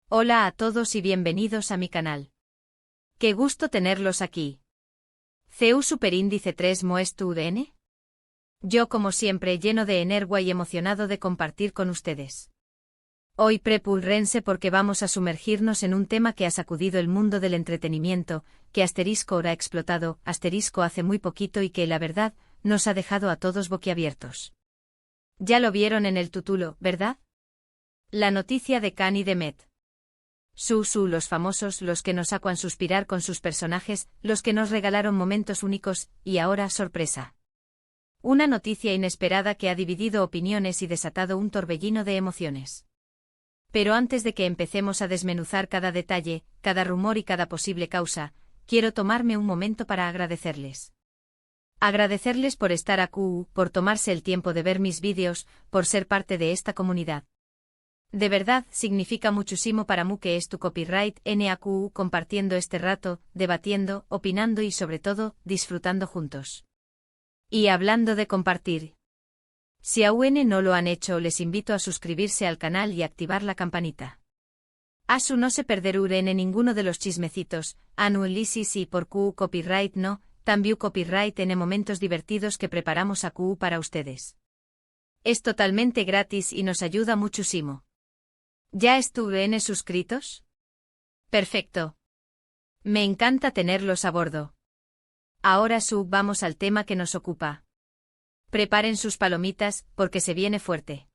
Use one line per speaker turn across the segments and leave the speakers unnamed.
Hola a todos y bienvenidos a mi canal. Qué gusto tenerlos aquí. ¿CEU Superíndice 3 Moestu UDN? Yo como siempre lleno de energía y emocionado de compartir con ustedes. Hoy prepúlrense porque vamos a sumergirnos en un tema que ha sacudido el mundo del entretenimiento, que asterisco ahora ha explotado, asterisco hace muy poquito y que la verdad, nos ha dejado a todos boquiabiertos. Ya lo vieron en el título, ¿verdad? La noticia de Khan y Demet. Los famosos, los que nos sacan suspirar con sus personajes, los que nos regalaron momentos únicos, y ahora sorpresa. Una noticia inesperada que ha dividido opiniones y desatado un torbellino de emociones. Pero antes de que empecemos a desmenuzar cada detalle, cada rumor y cada posible causa, quiero tomarme un momento para agradecerles. Agradecerles por estar aquí, por tomarse el tiempo de ver mis vídeos, por ser parte de esta comunidad. De verdad, significa muchísimo para mí que es tu copyright NAQ compartiendo este rato, debatiendo, opinando y sobre todo, disfrutando juntos. Y hablando de compartir. Si aún no lo han hecho, les invito a suscribirse al canal y activar la campanita. Asu no se perderán en ninguno de los chismecitos, anualisis y por Q copyright no, también copyright en momentos divertidos que preparamos a Q para ustedes. Es totalmente gratis y nos ayuda muchísimo. ¿Ya estuvieron suscritos? Perfecto. Me encanta tenerlos a bordo. Ahora vamos al tema que nos ocupa. Preparen sus palomitas, porque se viene fuerte.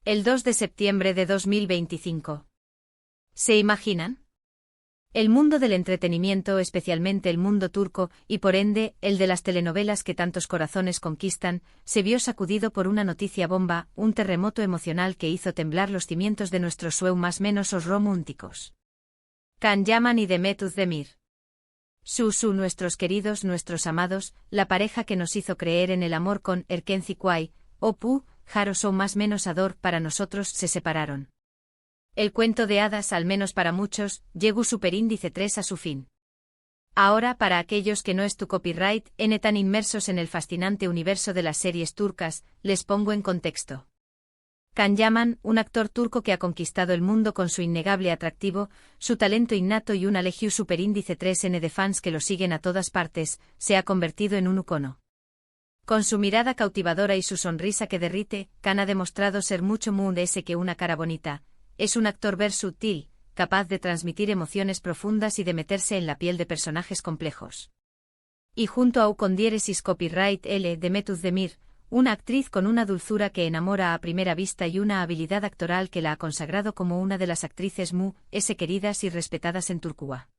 El 2 de septiembre de 2025. ¿Se imaginan? El mundo del entretenimiento, especialmente el mundo turco, y por ende, el de las telenovelas que tantos corazones conquistan, se vio sacudido por una noticia bomba, un terremoto emocional que hizo temblar los cimientos de nuestros sueños más menos os románticos. Khan Yaman y Demet Özdemir. Nuestros queridos, nuestros amados, la pareja que nos hizo creer en el amor con Erken Zikuay, Opu, Jaros o más menos Ador para nosotros se separaron. El cuento de hadas, al menos para muchos, llegó Superíndice 3 a su fin. Ahora, para aquellos que no es tu copyright, tan inmersos en el fascinante universo de las series turcas, les pongo en contexto. Khan Yaman, un actor turco que ha conquistado el mundo con su innegable atractivo, su talento innato y una legión Superíndice 3N de fans que lo siguen a todas partes, se ha convertido en un icono. Con su mirada cautivadora y su sonrisa que derrite, Khan ha demostrado ser mucho más que una cara bonita. Es un actor versátil, capaz de transmitir emociones profundas y de meterse en la piel de personajes complejos. Y junto a con diéresis copyright L. Demet Özdemir, una actriz con una dulzura que enamora a primera vista y una habilidad actoral que la ha consagrado como una de las actrices queridas y respetadas en Turquía.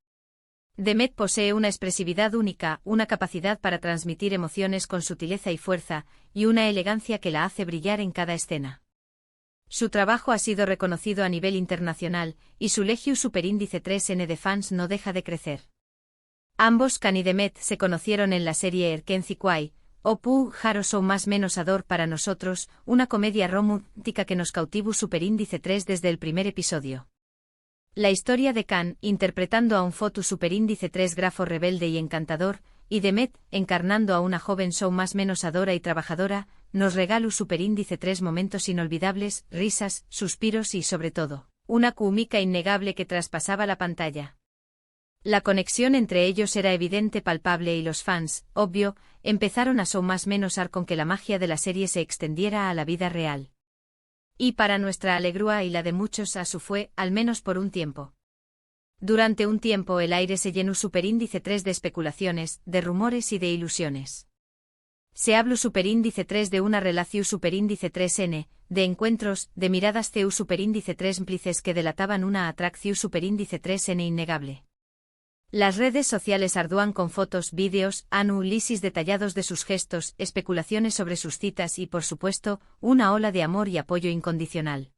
Demet posee una expresividad única, una capacidad para transmitir emociones con sutileza y fuerza, y una elegancia que la hace brillar en cada escena. Su trabajo ha sido reconocido a nivel internacional, y su legión Superíndice 3N de fans no deja de crecer. Ambos, Khan y Demet, se conocieron en la serie Erken Zikuay, Opu, Jaros o más menos Ador para nosotros, una comedia romántica que nos cautivó Superíndice 3 desde el primer episodio. La historia de Khan, interpretando a un foto Superíndice 3 grafo rebelde y encantador, y Demet, encarnando a una joven más menos adora y trabajadora, nos regaló Superíndice 3 momentos inolvidables, risas, suspiros y, sobre todo, una química innegable que traspasaba la pantalla. La conexión entre ellos era evidente, palpable y los fans, obvio, empezaron a más menos con que la magia de la serie se extendiera a la vida real. Y para nuestra alegría y la de muchos fue, al menos por un tiempo. Durante un tiempo el aire se llenó Superíndice 3 de especulaciones, de rumores y de ilusiones. Se habló Superíndice 3 de una relación Superíndice 3N, de encuentros, de miradas CEU Superíndice 3 cómplices que delataban una atracción Superíndice 3N innegable. Las redes sociales arduan con fotos, vídeos, análisis detallados de sus gestos, especulaciones sobre sus citas y, por supuesto, una ola de amor y apoyo incondicional.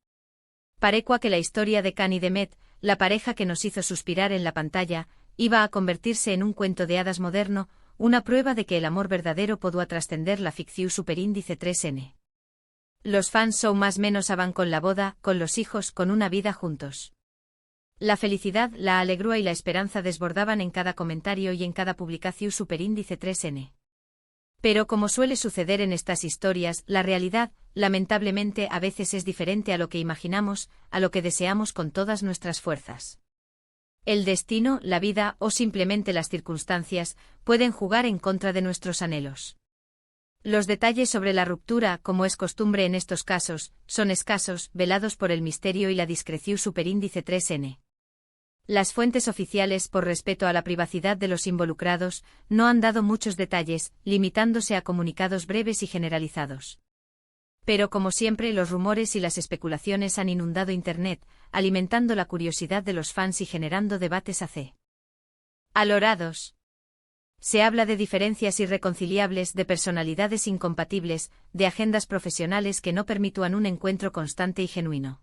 Parecua que la historia de Khan y Demet, la pareja que nos hizo suspirar en la pantalla, iba a convertirse en un cuento de hadas moderno, una prueba de que el amor verdadero podía trascender la ficción Superíndice 3N. Los fans más menos van con la boda, con los hijos, con una vida juntos. La felicidad, la alegría y la esperanza desbordaban en cada comentario y en cada publicación Superíndice 3N. Pero como suele suceder en estas historias, la realidad, lamentablemente a veces es diferente a lo que imaginamos, a lo que deseamos con todas nuestras fuerzas. El destino, la vida o simplemente las circunstancias pueden jugar en contra de nuestros anhelos. Los detalles sobre la ruptura, como es costumbre en estos casos, son escasos, velados por el misterio y la discreción superíndice 3n. Las fuentes oficiales, por respeto a la privacidad de los involucrados, no han dado muchos detalles, limitándose a comunicados breves y generalizados. Pero como siempre, los rumores y las especulaciones han inundado Internet, alimentando la curiosidad de los fans y generando debates acalorados. Se habla de diferencias irreconciliables, de personalidades incompatibles, de agendas profesionales que no permitúan un encuentro constante y genuino.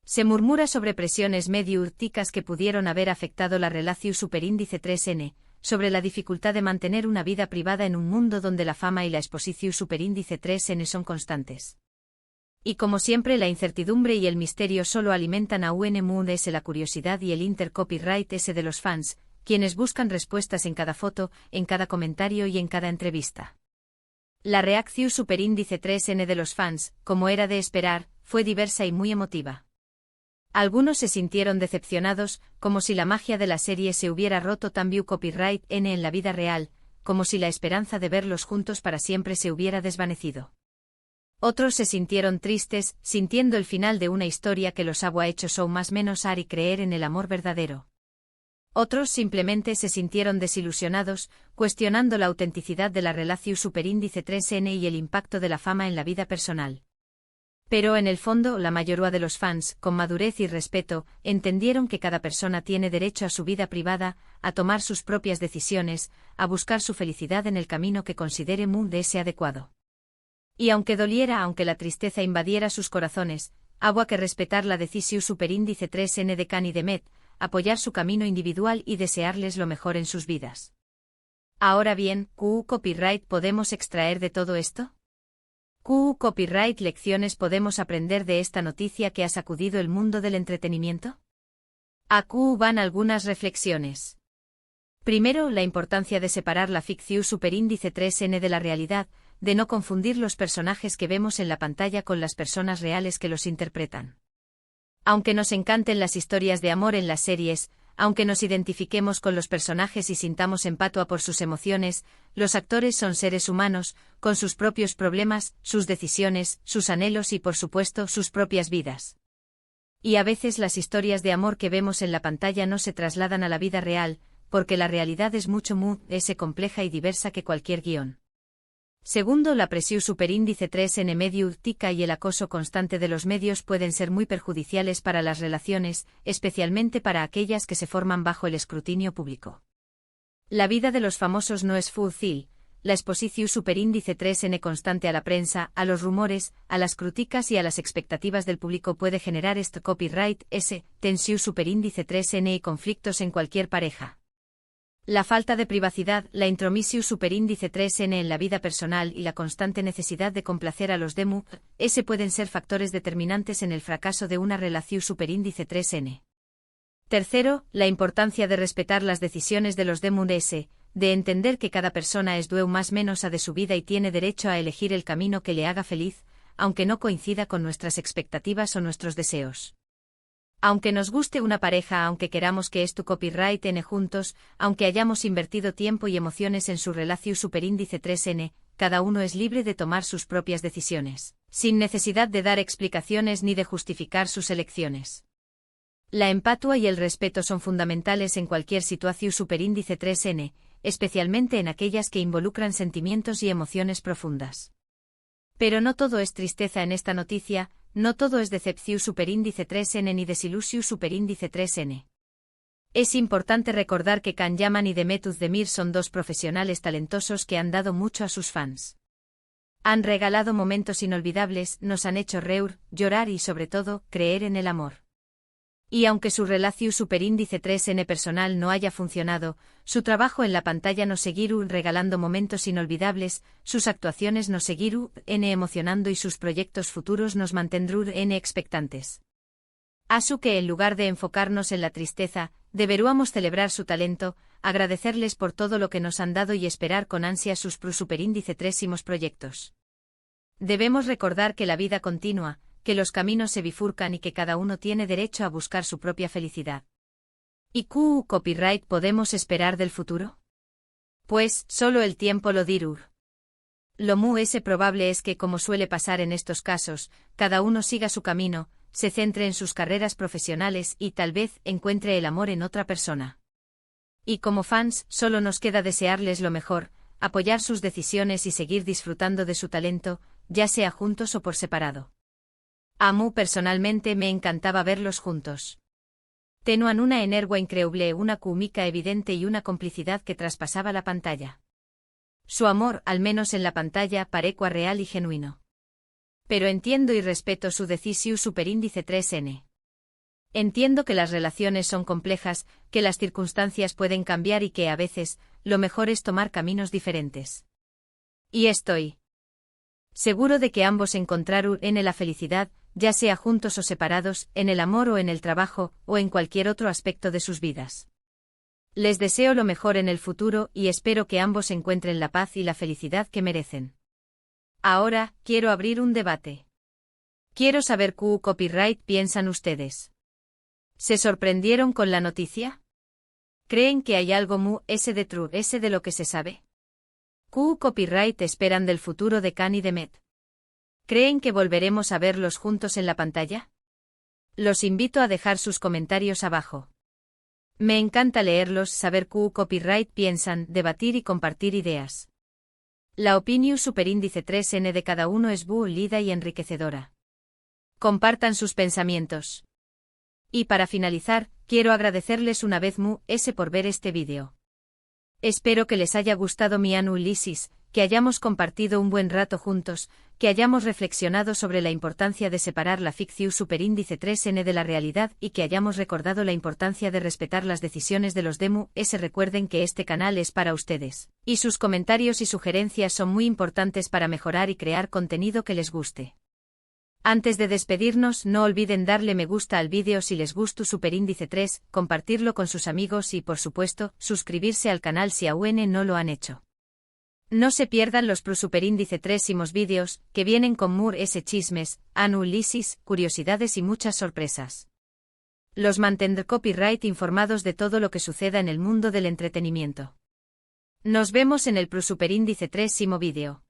Se murmura sobre presiones mediúrticas que pudieron haber afectado la relación superíndice 3n, sobre la dificultad de mantener una vida privada en un mundo donde la fama y la exposición superíndice 3n son constantes. Y como siempre, la incertidumbre y el misterio solo alimentan a UNMUDS la curiosidad y el intercopyright S de los fans, quienes buscan respuestas en cada foto, en cada comentario y en cada entrevista. La reacción superíndice 3n de los fans, como era de esperar, fue diversa y muy emotiva. Algunos se sintieron decepcionados, como si la magia de la serie se hubiera roto tan copyright N en la vida real, como si la esperanza de verlos juntos para siempre se hubiera desvanecido. Otros se sintieron tristes, sintiendo el final de una historia que los ha hecho so más menos ar y creer en el amor verdadero. Otros simplemente se sintieron desilusionados, cuestionando la autenticidad de la relación superíndice 3n y el impacto de la fama en la vida personal. Pero en el fondo, la mayoría de los fans, con madurez y respeto, entendieron que cada persona tiene derecho a su vida privada, a tomar sus propias decisiones, a buscar su felicidad en el camino que considere MUDS adecuado. Y aunque doliera, aunque la tristeza invadiera sus corazones, había que respetar la decisión superíndice 3n de Khan y de Met, apoyar su camino individual y desearles lo mejor en sus vidas. Ahora bien, ¿qué copyright podemos extraer de todo esto? ¿Qué copyright lecciones podemos aprender de esta noticia que ha sacudido el mundo del entretenimiento? Aquí van algunas reflexiones. Primero, la importancia de separar la ficción superíndice 3n de la realidad, de no confundir los personajes que vemos en la pantalla con las personas reales que los interpretan. Aunque nos encanten las historias de amor en las series, aunque nos identifiquemos con los personajes y sintamos empatía por sus emociones, los actores son seres humanos, con sus propios problemas, sus decisiones, sus anhelos y por supuesto sus propias vidas. Y a veces las historias de amor que vemos en la pantalla no se trasladan a la vida real, porque la realidad es mucho más compleja y diversa que cualquier guión. Segundo, la presión superíndice 3n mediúrtica y el acoso constante de los medios pueden ser muy perjudiciales para las relaciones, especialmente para aquellas que se forman bajo el escrutinio público. La vida de los famosos no es fácil, la exposición superíndice 3n constante a la prensa, a los rumores, a las críticas y a las expectativas del público puede generar copyright S, tensión superíndice 3n y conflictos en cualquier pareja. La falta de privacidad, la intromisión superíndice 3n en la vida personal y la constante necesidad de complacer a los DMUDS pueden ser factores determinantes en el fracaso de una relación superíndice 3n. Tercero, la importancia de respetar las decisiones de los DMUDS, de entender que cada persona es dueño más menos de su vida y tiene derecho a elegir el camino que le haga feliz, aunque no coincida con nuestras expectativas o nuestros deseos. Aunque nos guste una pareja, aunque queramos que tu copyright N juntos, aunque hayamos invertido tiempo y emociones en su relación superíndice 3n, cada uno es libre de tomar sus propias decisiones, sin necesidad de dar explicaciones ni de justificar sus elecciones. La empatía y el respeto son fundamentales en cualquier situación superíndice 3n, especialmente en aquellas que involucran sentimientos y emociones profundas. Pero no todo es tristeza en esta noticia, no todo es decepción superíndice 3n ni desilusión superíndice 3n. Es importante recordar que Can Yaman y Demet Özdemir son dos profesionales talentosos que han dado mucho a sus fans. Han regalado momentos inolvidables, nos han hecho reír, llorar y sobre todo, creer en el amor. Y aunque su relación superíndice 3n personal no haya funcionado, su trabajo en la pantalla nos seguirá regalando momentos inolvidables, sus actuaciones nos seguirán emocionando y sus proyectos futuros nos mantendrán expectantes. Así que en lugar de enfocarnos en la tristeza, deberíamos celebrar su talento, agradecerles por todo lo que nos han dado y esperar con ansia sus superíndice 3 proyectos. Debemos recordar que la vida continúa, que los caminos se bifurcan y que cada uno tiene derecho a buscar su propia felicidad. ¿Y qué copyright podemos esperar del futuro? Pues, solo el tiempo lo dirá. Lo más probable es que, como suele pasar en estos casos, cada uno siga su camino, se centre en sus carreras profesionales y tal vez encuentre el amor en otra persona. Y como fans, solo nos queda desearles lo mejor, apoyar sus decisiones y seguir disfrutando de su talento, ya sea juntos o por separado. A mí personalmente me encantaba verlos juntos. Tenían una energía increíble, una química evidente y una complicidad que traspasaba la pantalla. Su amor, al menos en la pantalla, parecía real y genuino. Pero entiendo y respeto su decisión superíndice 3N. Entiendo que las relaciones son complejas, que las circunstancias pueden cambiar y que, a veces, lo mejor es tomar caminos diferentes. Y estoy seguro de que ambos encontraron en la felicidad, ya sea juntos o separados, en el amor o en el trabajo, o en cualquier otro aspecto de sus vidas. Les deseo lo mejor en el futuro y espero que ambos encuentren la paz y la felicidad que merecen. Ahora, quiero abrir un debate. Quiero saber qué copyright piensan ustedes. ¿Se sorprendieron con la noticia? ¿Creen que hay algo de true de lo que se sabe? ¿Qué copyright esperan del futuro de Khan y de Met? ¿Creen que volveremos a verlos juntos en la pantalla? Los invito a dejar sus comentarios abajo. Me encanta leerlos, saber qué copyright piensan, debatir y compartir ideas. La opinión superíndice 3N de cada uno es válida y enriquecedora. Compartan sus pensamientos. Y para finalizar, quiero agradecerles una vez más por ver este vídeo. Espero que les haya gustado mi análisis, que hayamos compartido un buen rato juntos, que hayamos reflexionado sobre la importancia de separar la ficción superíndice 3N de la realidad y que hayamos recordado la importancia de respetar las decisiones de los demás. Recuerden que este canal es para ustedes, y sus comentarios y sugerencias son muy importantes para mejorar y crear contenido que les guste. Antes de despedirnos, no olviden darle me gusta al vídeo si les gustó superíndice 3, compartirlo con sus amigos y, por supuesto, suscribirse al canal si aún no lo han hecho. No se pierdan los superíndice 3 vídeos, que vienen con chismes, análisis, curiosidades y muchas sorpresas. Los mantendré copyright informados de todo lo que suceda en el mundo del entretenimiento. Nos vemos en el superíndice 3 vídeo.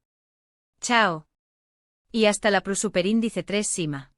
Chao. Y hasta la superíndice 3 Sima.